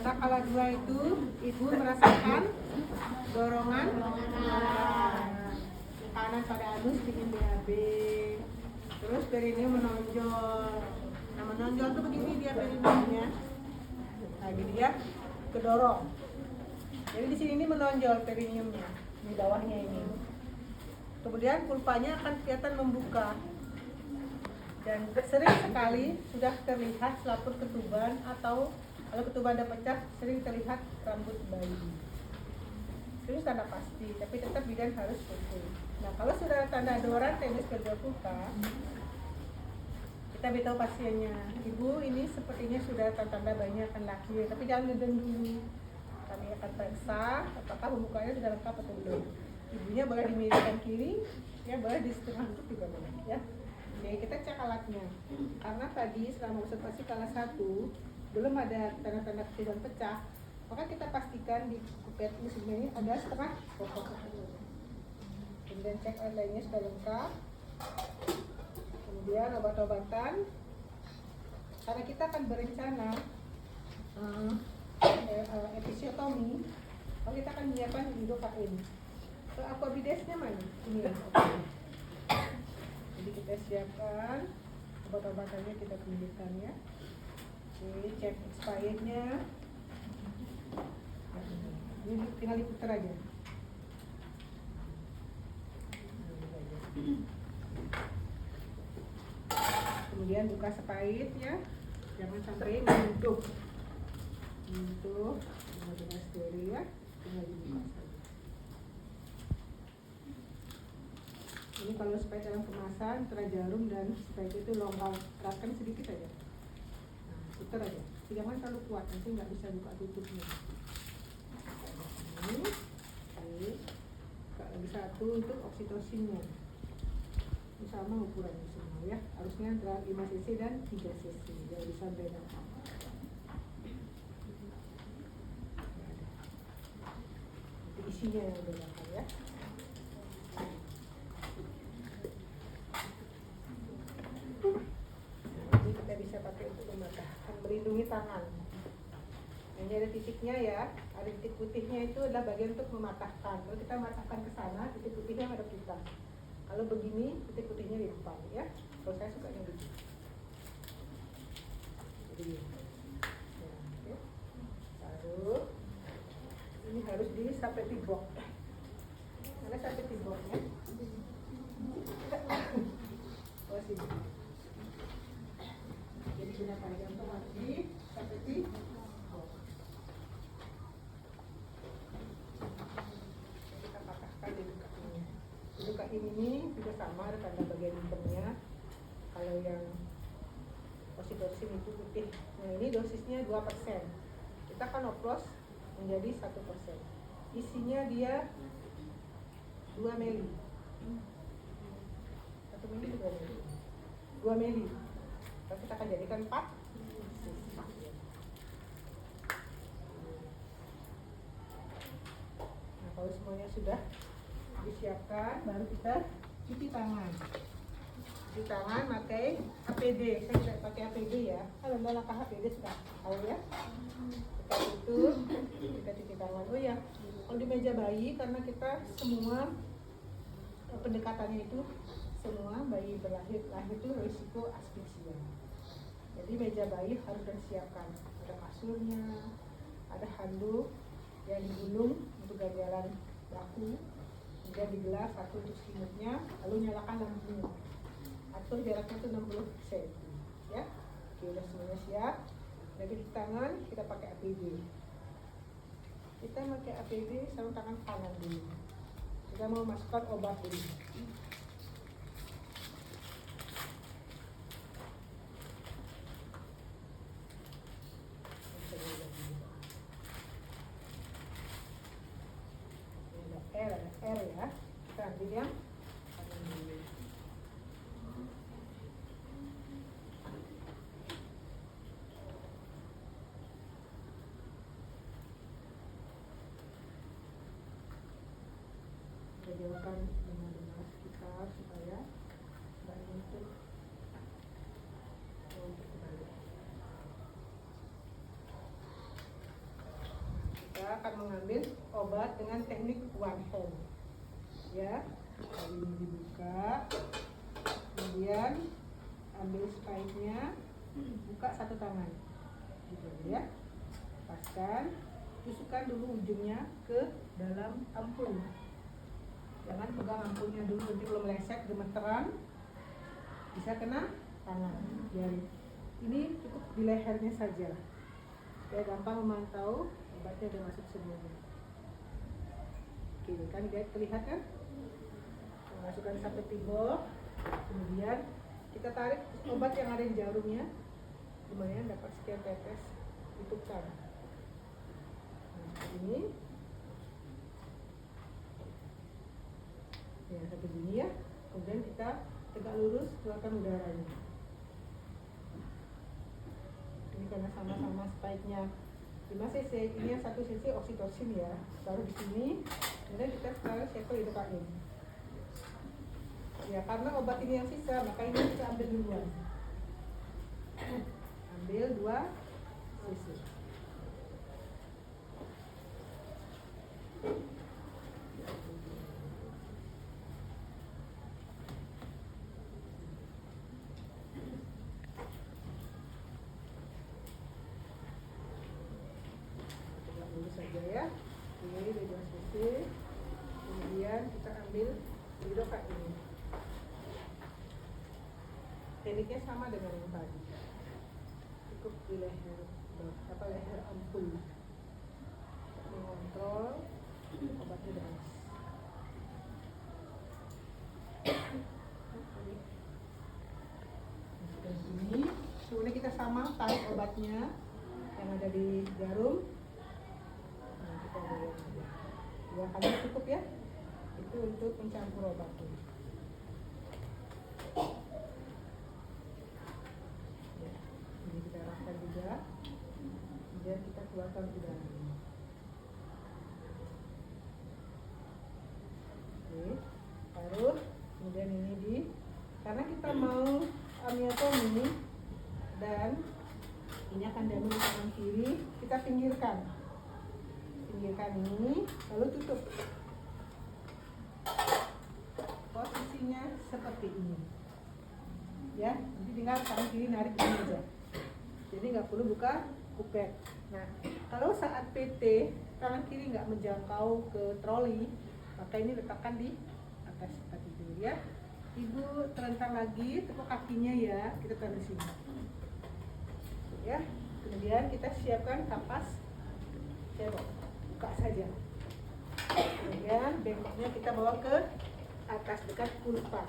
Pada kala 2 itu ibu merasakan dorongan kanan pada anus bikin BAB. Terus perineum menonjol. Nah menonjol tuh begini dia perineumnya. Nah gini dia kedorong. Jadi di sini ini menonjol perineumnya di bawahnya ini. Kemudian pulpanya akan kelihatan membuka. Dan sering sekali sudah terlihat selaput ketuban atau kalau ketuban ada pecah sering terlihat rambut bayi. Itu tanda pasti, tapi tetap bidan harus foto. Nah kalau sudah tanda adoran tenis kedua pulpa, kita beritahu pasiennya, ibu ini sepertinya sudah tanda bayinya akan lahir, tapi jangan ngeden dulu. Kami akan periksa apakah pembukanya sudah lengkap atau belum. Ibunya boleh dimiringkan kiri, ya boleh di setengah lutut juga boleh, ya. Oke, kita cek alatnya. Karena tadi selama observasi kala 1 belum ada tanda-tanda ketuban pecah, maka kita pastikan di kupet ini ada setengah pokok. Kemudian cek alat lainnya sudah lengkap. Kemudian obat-obatan. Karena kita akan berencana episiotomi, kalau kita akan menyiapkan lidocaine. Aquabidesnya mana? Ini ya. Jadi kita siapkan obat-obatannya, kita tunjukkan ya. Oke, cek expirednya. Ini tinggal diputar aja. Kemudian buka sepait ya, jangan sampai menyentuh. Menyentuh, benar-benar steril ya. Tinggal dibuka saja. Ini kalau sepait dalam kemasan, antara jarum dan sepait itu longgar, eratkan sedikit aja. Nah, putar aja. Jangan terlalu kuat, nanti nggak bisa buka tutupnya. Ini, oke. Lagi 1 untuk oksitosinnya. Ini sama ukurannya semua ya. Harusnya antara 5 cc dan 3 cc. Jangan bisa beda. Nanti isinya yang bedakan ya. Ini kita bisa pakai untuk mematahkan, melindungi tangan. Ini ada titiknya ya, ada titik putihnya itu adalah bagian untuk mematahkan. Kalau kita matahkan ke sana, titik putihnya ada kita. Kalau begini, titik putihnya di depan ya. Kalau saya sukanya begini. Jadi, ya, oke. Lalu ini harus di sampai tibok. Mana sampai tiboknya? Oh sini. Jadi gunakan jantung lagi sampai tibok. Lidocaine ini juga sama ada tanda bagian hitamnya. Kalau yang oksitosin itu putih. Nah ini dosisnya 2%. Kita akan oplos menjadi 1%. Isinya dia 2 mili. 1 mili itu 2 mili. 2 mili. Lalu kita akan jadikan 4. Nah kalau semuanya sudah disiapkan, baru kita cuci tangan. Cuci tangan pakai APD. Saya tidak pakai APD ya. Kalau nggak pakai APD sudah tahu ya. Kita tutup, kita cuci tangan. Oh ya, kalau di meja bayi karena kita semua pendekatannya itu semua bayi lahir itu risiko asfiksia. Jadi meja bayi harus disiapkan. Ada kasurnya, ada handuk yang digulung untuk ganjalan baku. Kemudian digelas 1 untuk selimutnya, lalu nyalakan lampunya. Atur jaraknya itu 60 cm. Ya, oke udah semuanya siap. Jadi di tangan kita pakai APD. Kita pakai APD sama tangan kanan dulu. Kita mau masukkan obat dulu. R ya, kita ambil yang kanan dulu. Kita jauhkan dengan nafas kita. akan mengambil obat dengan teknik one hand. Ya, ini dibuka, kemudian ambil spike-nya, buka satu tangan, gitu ya. Lepaskan, tusukkan dulu ujungnya ke dalam ampul. Jangan pegang ampulnya dulu, nanti kalau meleset gemeteran bisa kena tangan. Biar ini cukup di lehernya saja, ya gampang memantau obatnya udah masuk semuanya. Oke, kan guys, terlihat kan? Masukkan satu timbok, kemudian kita tarik obat yang ada di jarumnya, lumayan dapat sekian tetes, tutupkan. Nah, seperti ini. Ya, satu bunyi ya. Kemudian kita tegak lurus, keluarkan udaranya. Ini karena sama-sama spike-nya 5 cc, ini yang 1 cc oksitosin ya. Taruh di sini, kemudian kita taruh siapa lidocaine. Ya, karena obat ini yang sisa, maka ini kita ambil duluan. Ambil 2 cc. Tegak lurus saja ya. Ini 2 cc. Kemudian kita ambil lidocaine. Tekniknya sama dengan yang tadi, cukup di leher, leher ampul, mengontrol obatnya deras. Dan ini, kemudian kita sama tarik obatnya yang ada di jarum. Nah, kita goyang aja. 2 kali cukup ya, itu untuk mencampur obatnya. Ini kita arahkan juga, kemudian kita keluarkan udaranya. Oke, taruh, kemudian ini karena kita mau amiotomi dan ini akan diambil di tangan kiri, kita pinggirkan ini, lalu tutup. Posisinya seperti ini, ya. Nanti tinggal tangan kiri narik ini aja. Jadi nggak perlu buka kupet. Nah, kalau saat PT tangan kiri nggak menjangkau ke troli, maka ini letakkan di atas seperti itu ya. Ibu terentang lagi, tepuk kakinya ya, kita taruh di sini. Ya, kemudian kita siapkan kapas cebok, buka saja. Kemudian bengkoknya kita bawa ke atas dekat pulpa.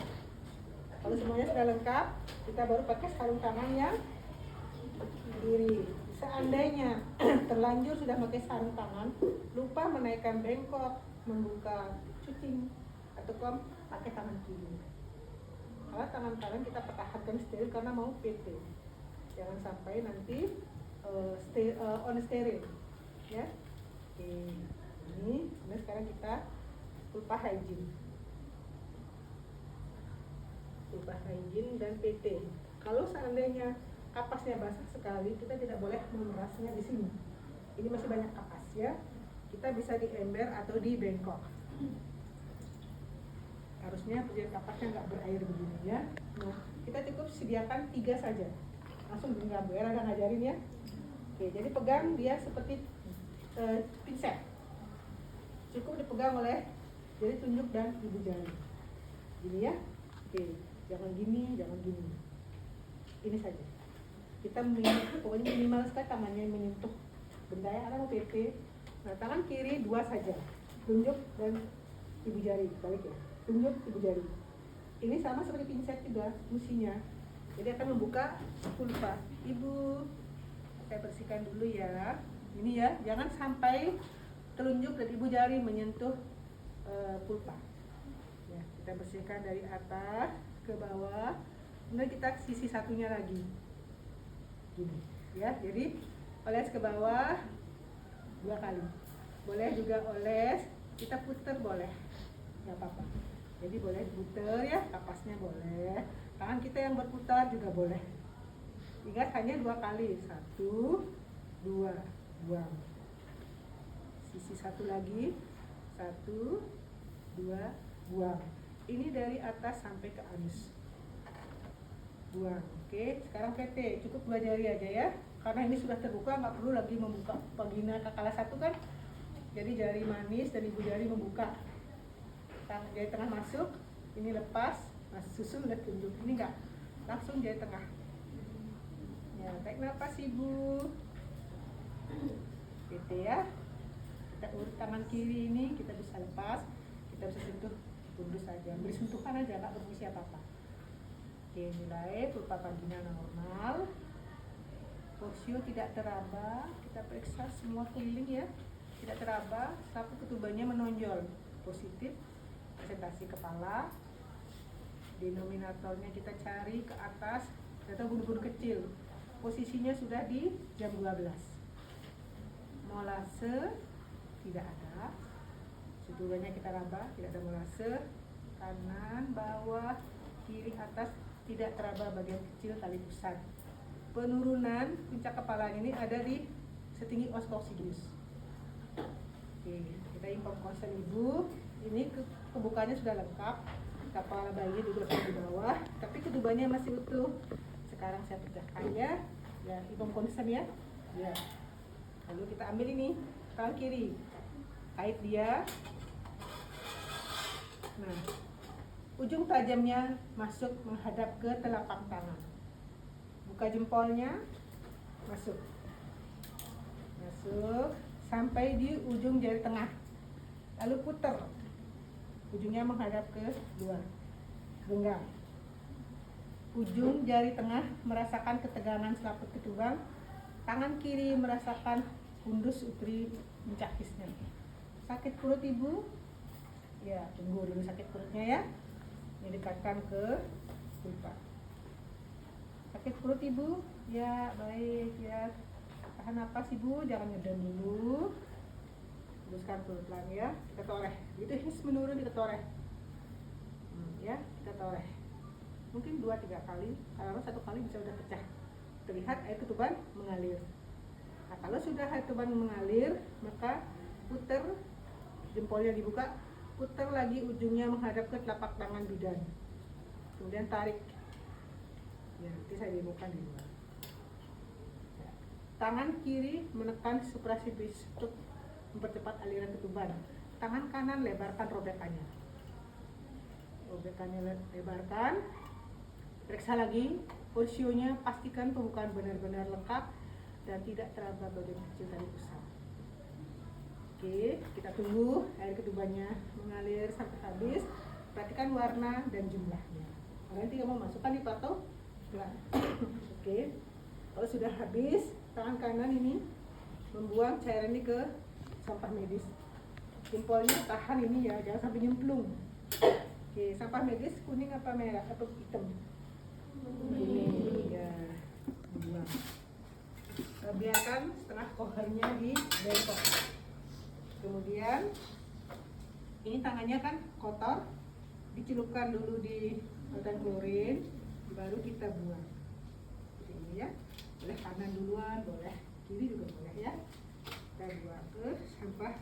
Kalau semuanya sudah lengkap, kita baru pakai sarung tangan yang kiri. Seandainya terlanjur sudah pakai sarung tangan, lupa menaikkan bengkok, membuka cucing, atau pakai tangan kiri. Kalau tangan kanan kita pertahankan steril karena mau PT. Jangan sampai nanti on steril, ya. Oke, ini. Nah, sekarang kita pulpa hygiene dan PT. Kalau seandainya kapasnya basah sekali, kita tidak boleh memerasnya di sini. Ini masih banyak kapas ya. Kita bisa di ember atau di bengkok. Harusnya punya kapasnya nggak berair begini ya. Nah, kita cukup sediakan 3 saja. Langsung genggam, Bu ada ngajarin ya. Oke, jadi pegang dia seperti pinset. Cukup dipegang oleh jari tunjuk dan ibu jari. Gini ya. Oke, jangan gini. Ini saja. Kita pokoknya minimal sekali tangannya menyentuh benda yang ada PT. Nah, tangan kiri 2 saja, tunjuk dan ibu jari, balik ya, tunjuk ibu jari. Ini sama seperti pinset juga fungsinya. Jadi akan membuka pulpa. Ibu, saya bersihkan dulu ya. Ini ya, jangan sampai telunjuk dan ibu jari menyentuh pulpa. Ya, kita bersihkan dari atas ke bawah. Kemudian kita sisi satunya lagi. Gini ya, jadi oles ke bawah 2 kali, boleh juga oles, kita puter boleh, nggak apa-apa. Jadi boleh puter ya, kapasnya boleh, tangan kita yang berputar juga boleh. Ingat hanya 2 kali, 1, 2, buang. Sisi satu lagi, 1, 2, buang. Ini dari atas sampai ke anus. Buang. Oke, sekarang PT, cukup 2 jari aja ya. Karena ini sudah terbuka, nggak perlu lagi membuka vagina kala 1 kan. Jadi jari manis dan ibu jari membuka. Jari tengah masuk, ini lepas, susul dan tunjuk. Ini enggak, langsung jari tengah. Ya, tarik nafas ibu. PT ya. Kita urut tangan kiri ini, kita bisa lepas, kita bisa sentuh tunduk saja, beri sentuhan aja, nggak berfungsi apa-apa. Oke, mulai pulpa vagina normal, porsio tidak teraba, kita periksa semua keliling ya, tidak teraba, sapu ketubannya menonjol, positif, presentasi kepala, denominatornya kita cari ke atas, atau bulu-bulu kecil, posisinya sudah di jam 12. Molase tidak ada, ketubannya kita raba, tidak ada molase, kanan, bawah, kiri, atas, tidak teraba bagian kecil tali pusat. Penurunan puncak kepala ini ada di setinggi os coccygeus. Oke, kita impor konsen ibu. Ini kebukanya sudah lengkap, kepala bayinya juga sudah di bawah, tapi ketubannya masih utuh. Sekarang saya pecahkan ya, impor konsen ya. Ya. Lalu kita ambil ini tangan kiri, kait dia. Nah, ujung tajamnya masuk menghadap ke telapak tangan. Buka jempolnya, masuk sampai di ujung jari tengah, lalu putar, ujungnya menghadap ke luar, genggam. Ujung jari tengah merasakan ketegangan selaput ketuban, tangan kiri merasakan fundus uteri mencakisnya. Sakit perut ibu? Ya, tunggu dulu sakit perutnya ya. Ini dekatkan ke pulpa. Sakit perut ibu? Ya, baik ya. Tahan napas ibu, jangan ngedon dulu. Teruskan pelan ya. Kita toreh. Itu his menurun kita toreh. Ya, kita toreh. Mungkin 2-3 kali. Kalau 1 kali bisa udah pecah. Terlihat air ketuban mengalir. Nah, kalau sudah air ketuban mengalir, maka putar, jempolnya dibuka, putar lagi ujungnya menghadap ke telapak tangan bidan. Kemudian tarik. Ya, nanti saya demokan di luar. Ya. Tangan kiri menekan suprasibis untuk mempercepat aliran ketuban. Tangan kanan lebarkan robekannya. Robekannya lebarkan. Periksa lagi, porsionya pastikan pembukaan benar-benar lengkap dan tidak teraba bagian kecil tali pusat. Oke, kita tunggu air ketubannya mengalir sampai habis. Perhatikan warna dan jumlahnya. Nanti kamu masukkan di patok. Oke, kalau sudah habis, tangan kanan ini membuang cairan ini ke sampah medis. Jempolnya tahan ini ya, jangan sampai nyemplung. Oke, sampah medis kuning apa merah atau hitam? Ini ya, membuang. Biarkan setengah kohernya di bengkok. Kemudian ini tangannya kan kotor, dicelupkan dulu di autan klorin, baru kita buang. Seperti ini ya. Boleh kanan duluan, boleh kiri juga boleh ya. Kita buang ke sampah.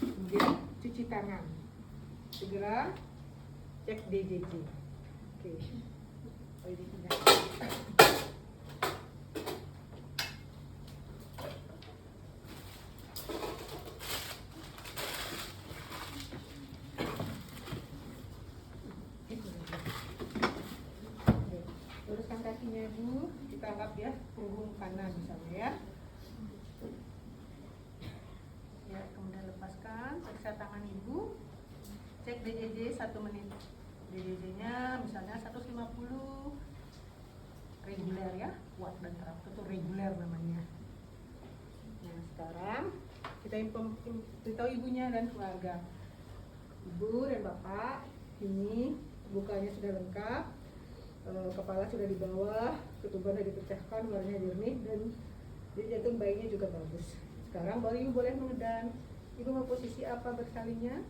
Kemudian cuci tangan. Segera cek DJJ. Oke. Oh, ini sudah. Luruskan kakinya ibu, kita anggap ya punggung kanan misalnya ya. Ya, kemudian lepaskan, periksa tangan ibu, cek DJJ 1 menit. DJJ-nya misalnya 150 reguler ya, kuat dan teratur, itu reguler namanya. Nah, sekarang kita beritahu ibunya dan keluarga. Ibu dan bapak, ini bukanya sudah lengkap, kepala sudah di bawah, ketuban sudah dipecahkan, warnanya jernih, dan jantung bayinya juga bagus. Sekarang baru ibu boleh mengedan. Ibu mau posisi apa bersalinya?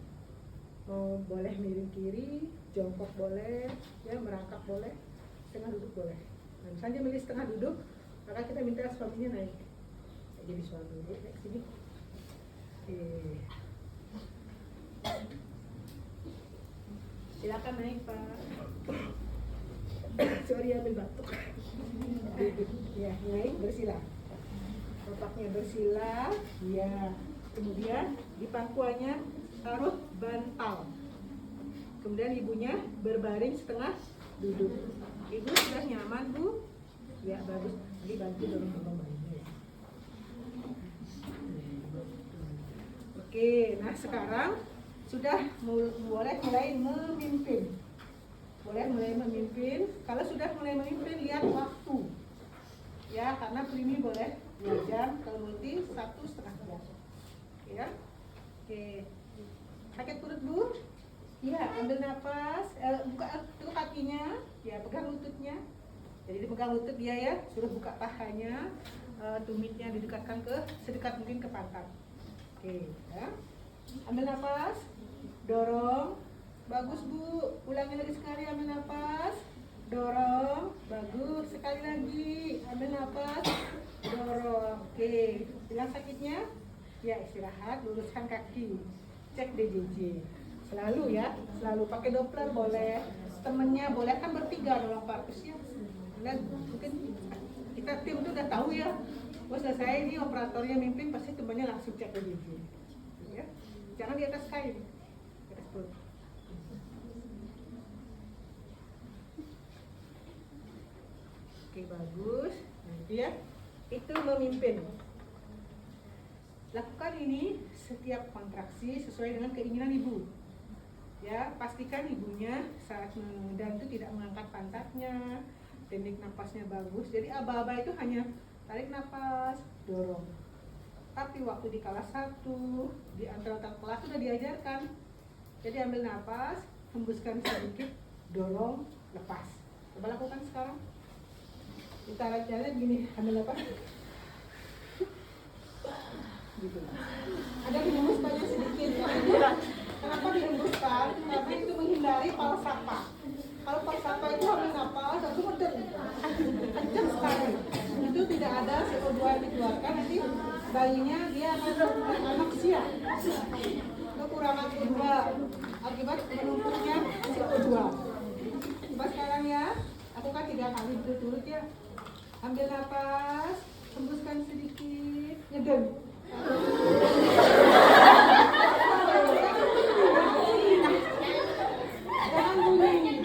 Mau boleh miring kiri, jongkok boleh, ya merangkak boleh, setengah duduk boleh. Nah, misalnya milih setengah duduk, maka kita minta suaminya naik. Jadi suami naik sini. Oke. Silakan naik Pak. Sorry ambil batuk. Ya, naik bersila. Bapaknya bersila. Ya. Kemudian di pangkuannya taruh bantal. Kemudian ibunya berbaring setengah duduk. Ibu sudah nyaman Bu? Ya bagus. Jadi bantu dorong bayinya. Oke, nah sekarang sudah mulai memimpin. Boleh mulai memimpin. Kalau sudah mulai memimpin, lihat waktu. Ya, karena primi boleh 2 jam, kalau multi 1,5 jam. Ya, oke. Sakit perut Bu? Iya, ambil nafas, buka tuh kakinya, ya pegang lututnya. Jadi dipegang lutut dia ya, suruh buka pahanya, tumitnya didekatkan ke sedekat mungkin ke pantat. Oke, ya. Ambil nafas, dorong, bagus Bu. Ulangi lagi sekali, ambil nafas, dorong, bagus. Sekali lagi, ambil nafas, dorong. Oke, hilang sakitnya? Ya istirahat, luruskan kaki, cek DJJ. Selalu ya, selalu pakai Doppler boleh, temennya boleh, kan bertiga dorong parkus ya. Dan mungkin kita tim itu udah tahu ya, bos selesai ini operatornya mimpin pasti temennya langsung cek DJJ. Ya, jangan di atas kain, di atas perut. Oke bagus, nanti ya, itu memimpin. Lakukan ini setiap kontraksi sesuai dengan keinginan ibu. Ya, pastikan ibunya saat dan itu tidak mengangkat pantatnya, teknik napasnya bagus. Jadi aba-aba itu hanya tarik napas, dorong. Tapi waktu di kelas 1, di antara kelas sudah diajarkan. Jadi ambil napas, hembuskan sedikit, dorong, lepas. Coba lakukan sekarang. Kita jalan gini, ambil napas. Gitu. Ada dihembus banyak sedikit. Kenapa dihembuskan? Karena itu menghindari palsapa. Kalau palsapa itu ambil napas, lalu ngeden, kencang sekali. Itu tidak ada CO2 yang dikeluarkan, nanti bayinya dia akan anoksia, kekurangan CO2 akibat menumpuknya CO2. Coba sekarang ya, lakukan 3 kali berturut-turut ya. Ambil napas, hembuskan sedikit, ngeden. Jangan bunyi.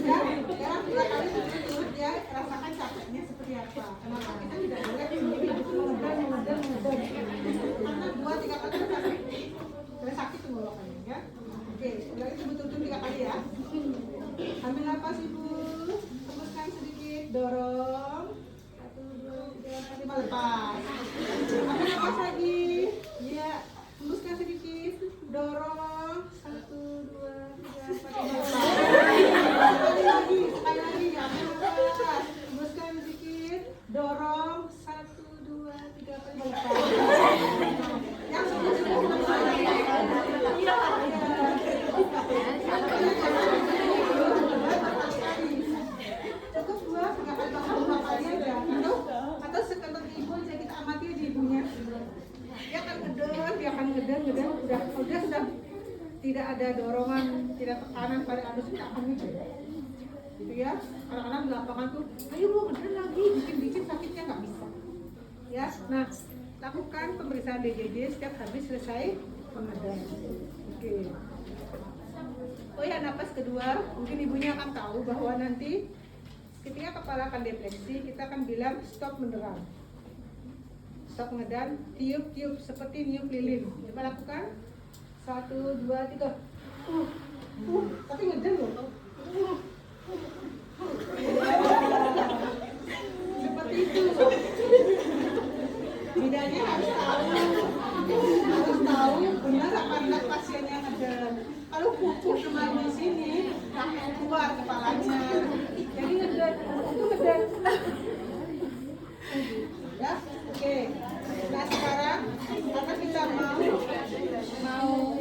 Jangan 3 kali berturut-turut ya, rasakan capeknya seperti apa. Kenapa kita tidak boleh sendiri mengedang. Karena 2-3 kali sudah sakit tenggorokannya ya. Oke, ulangi berturut-turut 3 kali ya. Ambil napas ibu, hembuskan sedikit, dorong. 1, 2, 3, 4, 5, lepas. Ambil napas lagi, ya, hembuskan sedikit, dorong. 1, 2, 3, 4, 5, lepas. Sekali lagi, ambil napas, hembuskan sedikit, dorong. 1, 2, 3, 4, 5, lepas. Yang sudah cukup 2-3 kali aja, atau sekedar ibu aja kita amati aja ibunya. Dia akan ngeden, sudah tidak ada dorongan, tidak tekanan pada anus, kita akan ngeden. Gitu ya, anak-anak di lapangan tuh, ayo lu ngeden lagi, bikin sakitnya nggak bisa. Ya, nah lakukan pemeriksaan DJJ setiap habis selesai pengeden. Oke. Oh ya, napas kedua, mungkin ibunya akan tahu bahwa nanti ketika kepala akan defleksi, kita akan bilang stop menderam, stop ngedan, tiup seperti niup lilin. Coba lakukan. 1, 2, 3. Tapi ngedan loh. Seperti itu. Bedanya harus tahu benar apa enggak pasiennya ngedan. Kalau kuku cuma di sini, akan keluar kepalanya. Jadi ngedan, itu ngedan. Ya, oke. Nah sekarang karena kita mau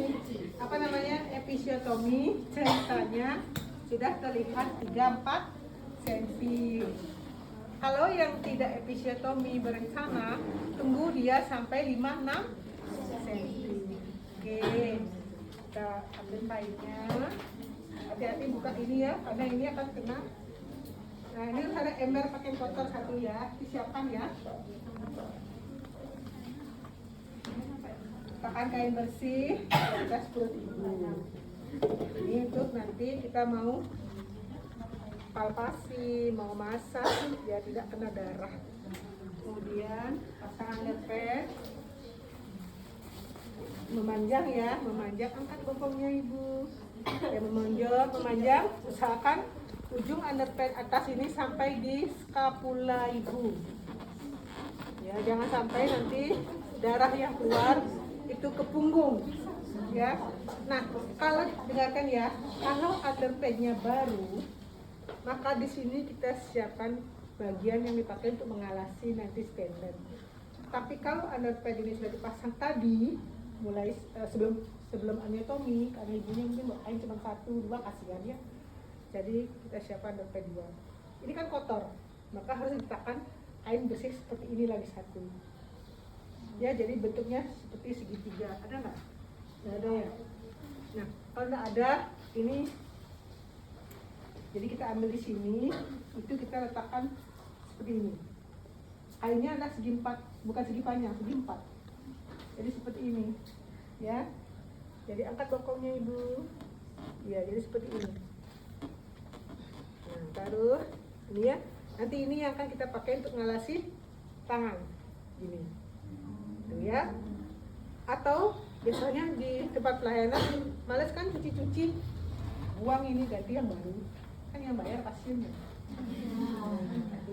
apa namanya episiotomi, ceritanya sudah terlihat 3-4 cm. Kalau yang tidak episiotomi berencana, tunggu dia sampai 5-6 cm. Oke, kita ambil kainnya. Hati-hati buka ini ya, karena ini akan kena. Nah, ini harus ada ember pakai kotor satu ya, disiapkan ya. Pakai kain bersih, di atas perut ibu. Ini untuk nanti kita mau palpasi, mau masak, biar tidak kena darah. Kemudian pasang underpad, memanjang ya, memanjang, angkat bokongnya ibu. Ya, memanjang, usahakan ujung underpad atas ini sampai di skapula ibu. Ya, jangan sampai nanti darah yang keluar itu ke punggung. Ya, nah kalau dengarkan ya, kalau underpadnya baru, maka di sini kita siapkan bagian yang dipakai untuk mengalasi nanti standar. Tapi kalau underpad ini sudah dipasang tadi, mulai sebelum anatomi, karena ibunya mungkin kain cuma 1-2 kasihan ya. Jadi kita siapkan underpad 2. Ini kan kotor, maka harus diletakkan kain bersih seperti ini lagi satu. Ya, jadi bentuknya seperti segitiga. Ada nggak? Nggak ada ya. Nah, kalau nggak ada, ini jadi kita ambil di sini, itu kita letakkan seperti ini. Kainnya adalah segi 4, bukan segi panjang, segi 4. Jadi seperti ini, ya. Jadi angkat bokongnya ibu. Ya, jadi seperti ini. Nah, taruh ini ya. Nanti ini yang akan kita pakai untuk ngalasi tangan, gini. Tuh ya. Atau biasanya di tempat pelayanan males kan cuci-cuci, buang ini ganti yang baru. Kan yang bayar pasiennya.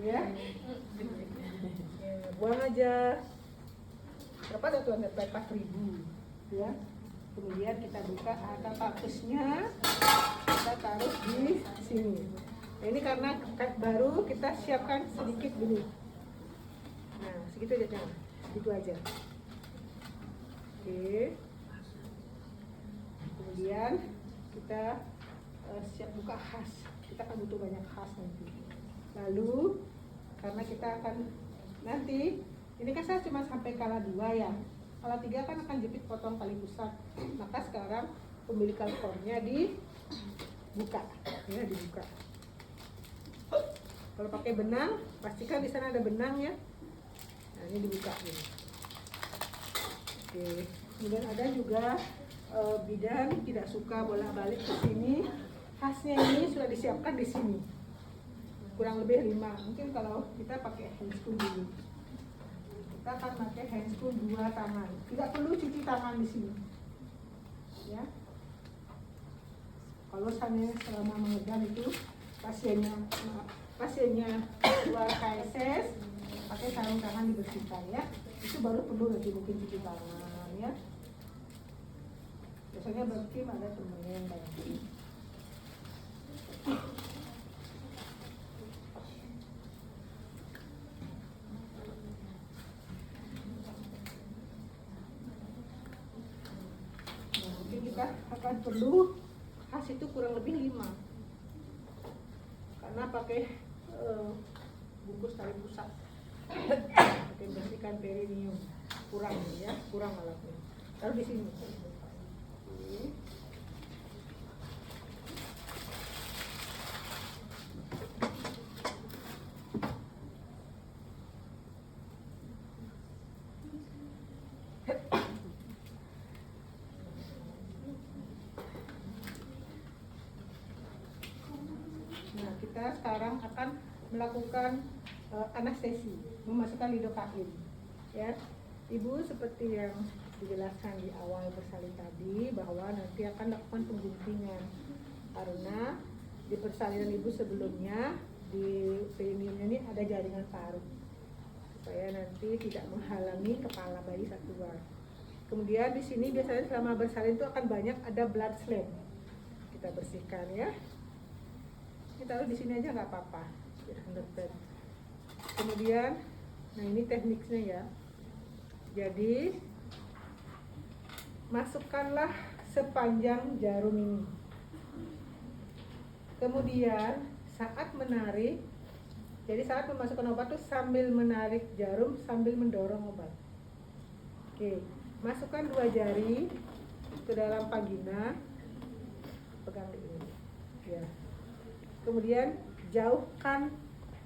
Ya. Buang aja. Berapa satu underpad? 4.000. Ya. Kemudian kita buka ada papusnya, kita taruh di sini. Nah, ini karena baru kita siapkan sedikit dulu. Nah, segitu aja jangan, segitu aja. Oke. Kemudian kita siap buka khas. Kita akan butuh banyak khas nanti. Lalu karena kita akan nanti ini kan saya cuma sampai kala 2 ya. Kala 3 kan akan jepit potong paling pusat. Maka sekarang umbilical cord-nya dibuka, ya dibuka. Kalau pakai benang, pastikan di sana ada benang ya. Nah, ini dibuka ini. Oke. Kemudian ada juga bidan tidak suka bolak-balik ke sini. Khasnya ini sudah disiapkan di sini. Kurang lebih 5. Mungkin kalau kita pakai handscoon dulu. Kita akan pakai handscoon 2 tangan. Tidak perlu cuci tangan di sini. Ya. Kalau saya selama mengedan itu pasiennya keluar KSS, pakai sarung tangan dibersihkan ya. Itu baru perlu lagi mungkin cuci tangan ya. Biasanya berarti ada temennya yang banyak. Kita akan perlu khas itu kurang lebih 5 karena pakai bungkus tali pusat pakai bersihkan perineum kurang ya, kurang alatnya. Taruh di sini. Oke. Kita sekarang akan melakukan anestesi, memasukkan lidokain. Ya, ibu seperti yang dijelaskan di awal bersalin tadi bahwa nanti akan lakukan pengguntingan karena di persalinan ibu sebelumnya di perineumnya ini ada jaringan paru supaya nanti tidak menghalangi kepala bayi saat keluar. Kemudian di sini biasanya selama bersalin itu akan banyak ada blood slab. Kita bersihkan ya. Kita taruh di sini aja nggak apa-apa. Kemudian, nah ini tekniknya ya. Jadi masukkanlah sepanjang jarum ini. Kemudian saat menarik Jadi saat memasukkan obat tuh sambil menarik jarum, sambil mendorong obat. Oke, masukkan 2 jari ke dalam vagina, pegang ini. Ya. Kemudian jauhkan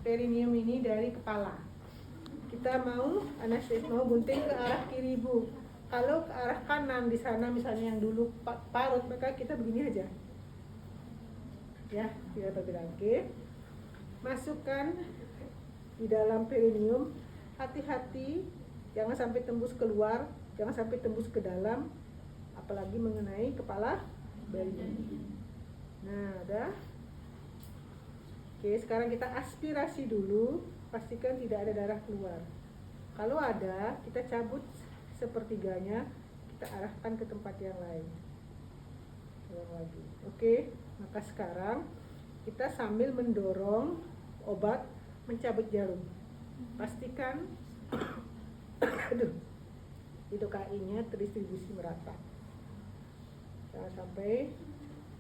perineum ini dari kepala. Kita mau anestesi, mau gunting ke arah kiri Bu. Kalau ke arah kanan di sana misalnya yang dulu parut, maka kita begini aja. Ya, tidak berbeda. Oke. Masukkan di dalam perineum, hati-hati jangan sampai tembus keluar, jangan sampai tembus ke dalam, apalagi mengenai kepala bayi. Nah, udah. Oke, sekarang kita aspirasi dulu, pastikan tidak ada darah keluar. Kalau ada, kita cabut sepertiganya, kita arahkan ke tempat yang lain. Ulang lagi. Oke, maka sekarang kita sambil mendorong obat, mencabut jarum. Pastikan itu KI-nya terdistribusi merata. Jangan sampai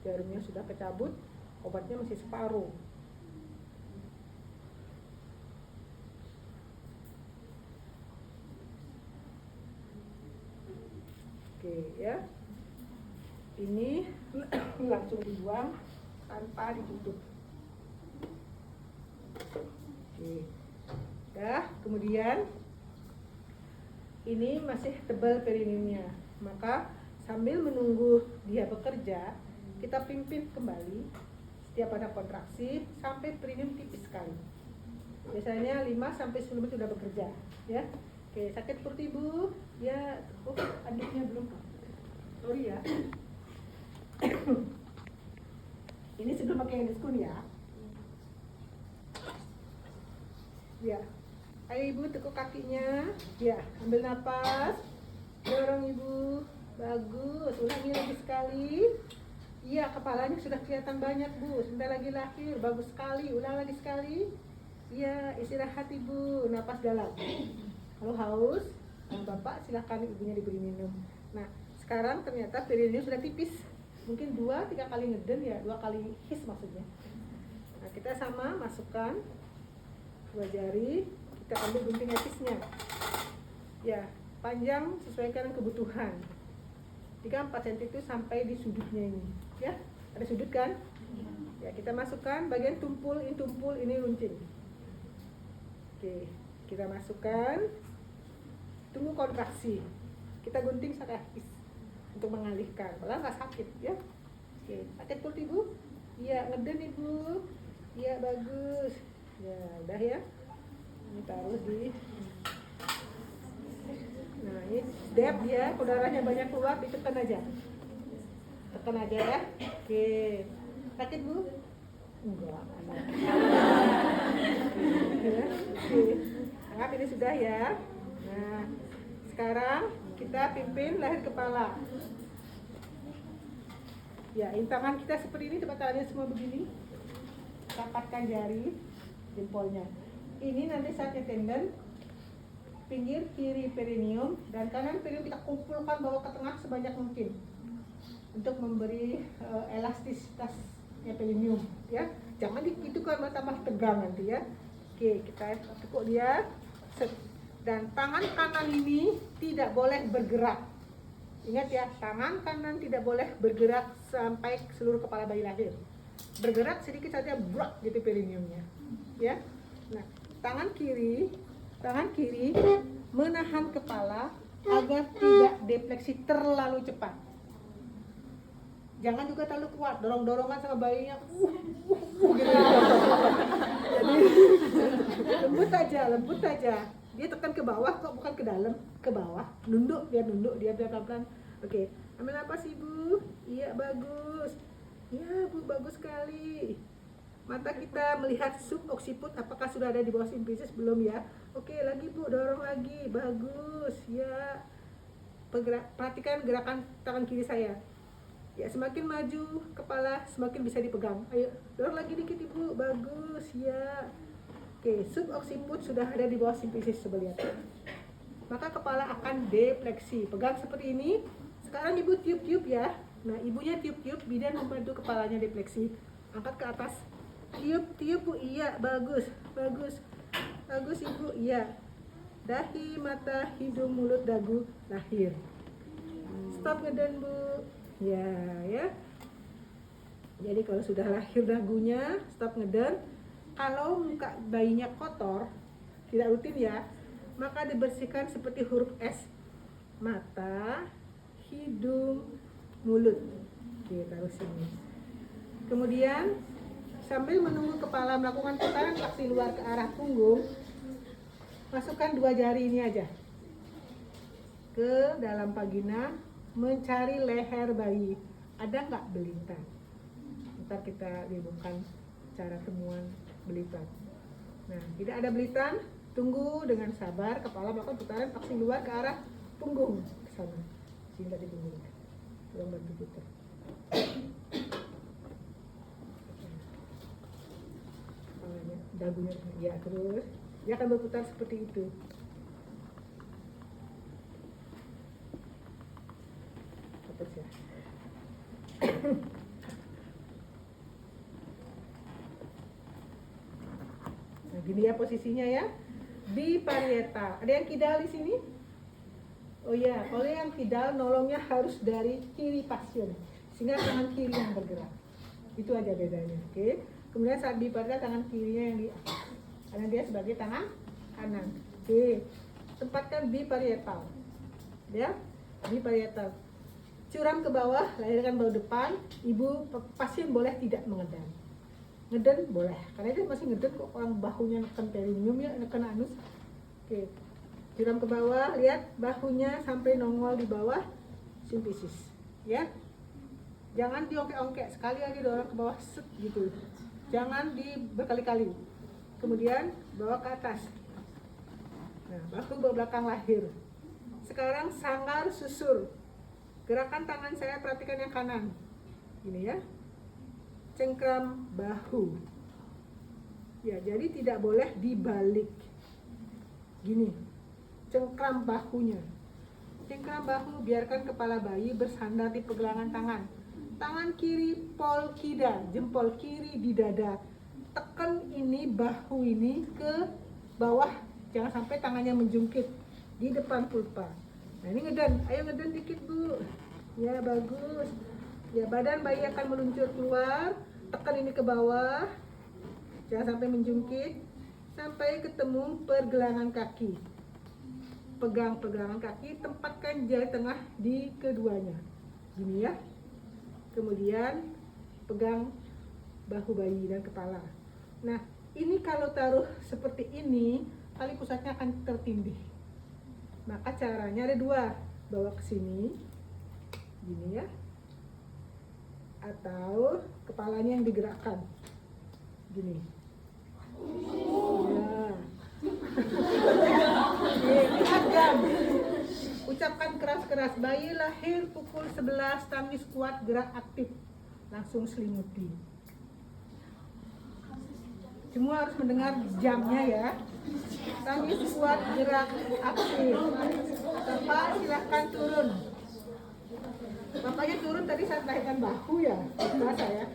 jarumnya sudah kecabut, obatnya masih separuh. Oke ya. Ini langsung dibuang tanpa ditutup. Oke. Dah, kemudian ini masih tebal perineumnya. Maka sambil menunggu dia bekerja, kita pimpin kembali setiap ada kontraksi sampai perineum tipis sekali. Biasanya 5 sampai 10 menit sudah bekerja, ya. Oke, sakit perut Ibu? Ya, adiknya belum. Sorry ya. Ini sebelum pakai diskon ya. Ya. Ayo Ibu tekuk kakinya. Ya, ambil napas. Dorong Ibu. Bagus. Ulangi lagi sekali. Iya, kepalanya sudah kelihatan banyak Bu. Sebentar lagi lahir. Bagus sekali. Ulang lagi sekali. Iya, istirahat Ibu. Napas dalam. Kalau haus, Bapak silakan ibunya diberi minum. Nah, sekarang ternyata perineum sudah tipis. Mungkin 2-3 kali ngeden ya, 2 kali his maksudnya. Nah, kita sama masukkan 2 jari, kita ambil gunting episnya. Ya, panjang sesuaikan kebutuhan. 3-4 cm itu sampai di sudutnya ini. Ya, ada sudut kan? Ya, kita masukkan bagian tumpul, ini runcing. Oke, kita masukkan. Tunggu kontraksi. Kita gunting sampai habis untuk mengalihkan. Malah nggak sakit ya. Oke, sakit perut Ibu? Iya, ngeden Ibu. Iya, bagus. Ya, udah ya. Ini taruh di. Nah, ini dep ya. Kalau darahnya banyak keluar, ditekan aja. Tekan aja ya. Oke. Sakit Bu? Enggak. Oke. Anggap ini sudah ya. Nah, sekarang kita pimpin leher kepala. Ya, tangan kita seperti ini, tempat tangannya semua begini. Rapatkan jari jempolnya. Ini nanti saatnya tendon, pinggir kiri perineum dan kanan perineum kita kumpulkan bawa ke tengah sebanyak mungkin untuk memberi elastisitasnya perineum. Ya, jangan itu kan tambah tegang nanti ya. Oke, kita tekuk dia. Dan tangan kanan ini tidak boleh bergerak. Ingat ya, tangan kanan tidak boleh bergerak sampai seluruh kepala bayi lahir. Bergerak sedikit saja brak gitu perineumnya. Ya. Nah, tangan kiri menahan kepala agar tidak defleksi terlalu cepat. Jangan juga terlalu kuat, dorong-dorongan sama bayinya. Gitu. Jadi lembut aja. Dia tekan ke bawah kok, bukan ke dalam, ke bawah. Nunduk dia pelan-pelan. Oke, ambil napas Ibu. Iya, bagus. Iya Bu, bagus sekali. Mata kita melihat suboksiput apakah sudah ada di bawah simplicis belum ya. Oke, lagi Bu, dorong lagi. Bagus. Ya. Perhatikan gerakan tangan kiri saya. Ya, semakin maju kepala semakin bisa dipegang. Ayo, dorong lagi dikit Ibu. Bagus. Ya. Oke, suboksiput sudah ada di bawah simplicis, coba lihat. Maka kepala akan defleksi. Pegang seperti ini. Sekarang Ibu tiup-tiup ya. Nah, ibunya tiup-tiup, bidan membantu kepalanya defleksi. Angkat ke atas. Tiup Bu, iya, bagus Ibu, iya. Dahi, mata, hidung, mulut, dagu, lahir. Stop ngeden Bu. Ya. Jadi kalau sudah lahir dagunya, stop ngeden. Kalau muka bayinya kotor, tidak rutin ya, maka dibersihkan seperti huruf S. Mata, hidung, mulut. Oke, taruh sini. Kemudian sambil menunggu kepala melakukan putaran aksi luar ke arah punggung, masukkan 2 jari ini aja ke dalam vagina, mencari leher bayi. Ada nggak belitan? Ntar kita lihatkan cara temuan belitan. Nah, tidak ada belitan, tunggu dengan sabar, kepala melakukan putaran aksi luar ke arah punggung ke sana. Sini tadi punggung. Tolong bantu putar. Dagunya, ya, terus dia akan berputar seperti itu. Terus ya. Nah, gini ya posisinya ya. Biparieta. Ada yang kidal di sini? Oh ya, kalau yang kidal nolongnya harus dari kiri pasien, sehingga tangan kiri yang bergerak. Itu aja bedanya, oke? Kemudian saat biparieta tangan kirinya yang di atas, karena dia sebagai tangan kanan. Oke, tempatkan biparietal, ya, biparietal. Curam ke bawah, lahirkan bahu depan. Ibu pasien boleh tidak mengeden. Ngeden boleh, karena dia masih ngeden kok, orang bahunya neken perineum ya, neken anus. Oke, curam ke bawah, lihat bahunya sampai nongol di bawah simfisis, ya. Jangan diongkek-ongkek, sekali aja dorong ke bawah set gitu. Jangan berkali-kali. Kemudian bawa ke atas. Nah, bahu bawa belakang lahir. Sekarang sanggar susur. Gerakan tangan saya, perhatikan yang kanan. Gini ya. Cengkram bahu. Ya, jadi tidak boleh dibalik. Gini. Cengkram bahunya. Cengkram bahu, biarkan kepala bayi bersandar di pergelangan tangan. Tangan kiri polkida, jempol kiri di dada. Tekan ini bahu ini ke bawah, jangan sampai tangannya menjungkit di depan pulpa. Nah, ini ngeden, ayo ngeden dikit Bu. Ya, bagus. Ya, badan bayi akan meluncur keluar, tekan ini ke bawah, jangan sampai menjungkit, sampai ketemu pergelangan kaki. Pegang pergelangan kaki, tempatkan jari tengah di keduanya. Gini ya. Kemudian pegang bahu bayi dan kepala. Nah, ini kalau taruh seperti ini, tali pusatnya akan tertindih. Maka caranya ada 2, bawa ke sini, gini ya, atau kepalanya yang digerakkan, gini. Ya. Lihat, ucapkan keras-keras, bayi lahir pukul 11, tangis kuat, gerak aktif, langsung selimuti. Semua harus mendengar jamnya ya. Tangis kuat, gerak aktif. Bapak silahkan turun. Bapaknya turun tadi saat melahirkan bahu ya, bahasa ya.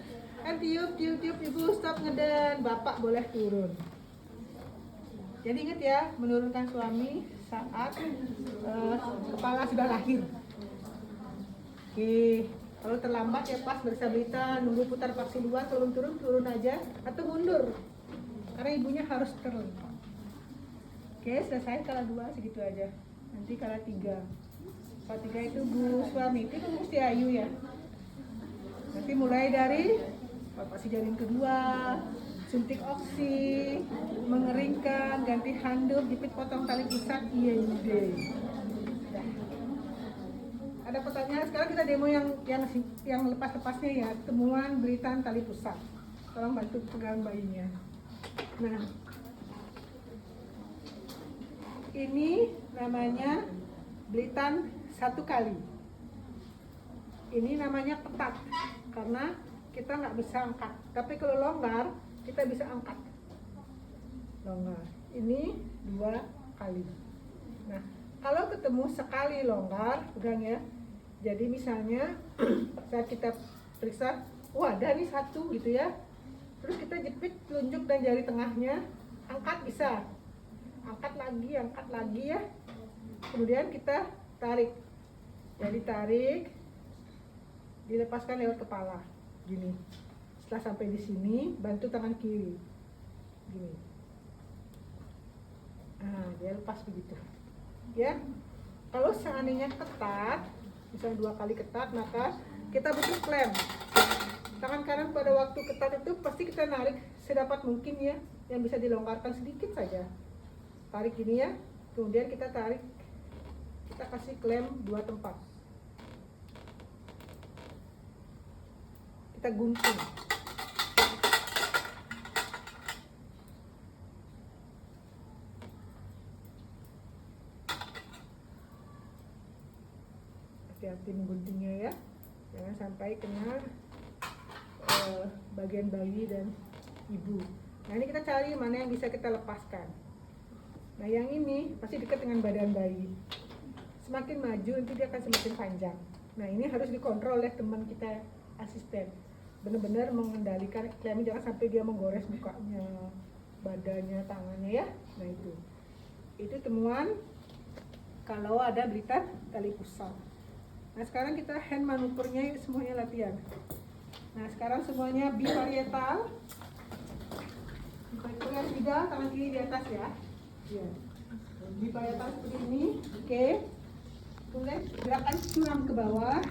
Kan tiup, ibu stop ngeden, bapak boleh turun. Jadi ingat ya, menurunkan suami saat kepala sudah lahir. Oke, kalau terlambat ya pas bersabita, nunggu putar vaksin 2, turun aja atau mundur. Karena ibunya harus terlihat. Oke, selesai kala 2 segitu aja. Nanti kala 3. Kala 3 itu Bu suami, itu mesti ayu ya. Nanti mulai dari palpasi janin kedua, suntik oksi, mengeringkan, ganti handuk, jepit potong tali pusat, IUD. Ada pertanyaan? Sekarang kita demo yang lepas-lepasnya ya, temuan belitan tali pusat. Tolong bantu pegang bayinya. Nah, ini namanya belitan 1 kali. Ini namanya ketat karena kita nggak bisa angkat. Tapi kalau longgar, kita bisa angkat. Longgar. Ini 2 kali. Nah, kalau ketemu sekali longgar, pegang ya. Jadi misalnya saat kita periksa, wah ada nih 1 gitu ya. Terus kita jepit telunjuk dan jari tengahnya, angkat bisa, angkat lagi ya. Kemudian kita tarik, jadi tarik, dilepaskan lewat kepala, gini. Setelah sampai di sini, bantu tangan kiri, gini. Nah, dia lepas begitu, ya. Kalau seandainya ketat, misalnya 2 kali ketat, maka kita butuh klem. Tangan kanan pada waktu ketat itu pasti kita narik sedapat mungkin ya, yang bisa dilonggarkan sedikit saja. Tarik gini ya, kemudian kita tarik, kita kasih klem 2 tempat. Kita gunting. Hati-hati mengguntingnya ya, jangan sampai kena bagian bayi dan ibu. Nah ini kita cari mana yang bisa kita lepaskan. Nah yang ini pasti dekat dengan badan bayi. Semakin maju nanti dia akan semakin panjang. Nah ini harus dikontrol oleh teman kita, asisten. Benar-benar mengendalikan klemnya, jangan sampai dia menggores mukanya, badannya, tangannya ya. Nah itu temuan kalau ada berita tali pusat. Nah sekarang kita hand manuvernya semuanya latihan. Nah sekarang semuanya biparietal. Biparietal tidak, tangan kiri di atas ya. Ya. Biparietal seperti ini. Oke. Kemudian gerakan curam ke bawah.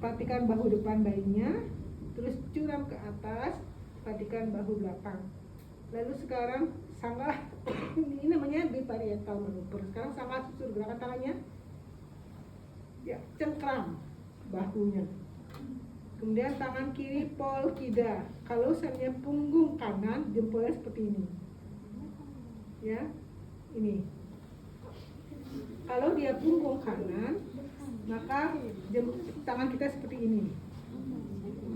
Perhatikan bahu depan bayinya. Terus curam ke atas. Perhatikan bahu belakang. Lalu sekarang sangat ini namanya biparietal manuver. Sekarang sangat susur gerakan tangannya. Ya, cengkram bahunya. Kemudian tangan kiri polkida. Kalau seandainya punggung kanan, jempolnya seperti ini. Ya, ini. Kalau dia punggung kanan, maka tangan kita seperti ini.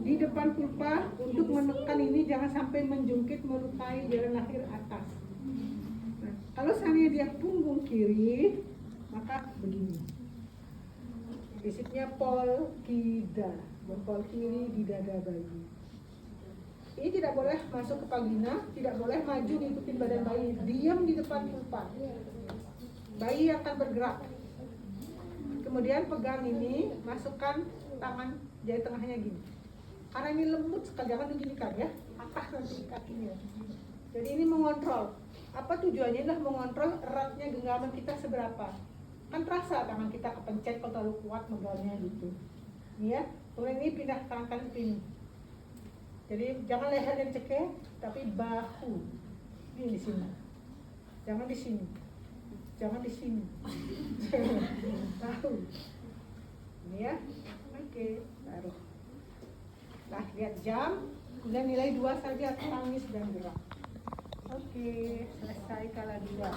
Di depan pulpa untuk menekan ini jangan sampai menjungkit melukai jalan lahir atas. Nah, kalau seandainya dia punggung kiri, maka begini. Fisiknya polkida, jempol kiri di dada bayi. Ini tidak boleh masuk ke vagina, tidak boleh maju ngikutin badan bayi, diam di depan pulpa. Bayi akan bergerak. Kemudian pegang ini, masukkan tangan jari tengahnya gini. Karena ini lembut sekali, jangan diginikan ya, atas nanti kakinya. Jadi ini mengontrol. Apa tujuannya? Adalah mengontrol eratnya genggaman kita seberapa. Kan terasa tangan kita kepencet kalau terlalu kuat megangnya gitu. Ini ya, kemudian ini pindah tangan kanan ke sini. Jadi jangan leher yang cekek, tapi bahu. Ini di sini. Jangan di sini. Jangan di sini. Bahu. Ini ya. Oke, taruh. Nah, lihat jam. Kemudian nilai 2 saja, tangis dan gerak. Oke, selesai kala 2.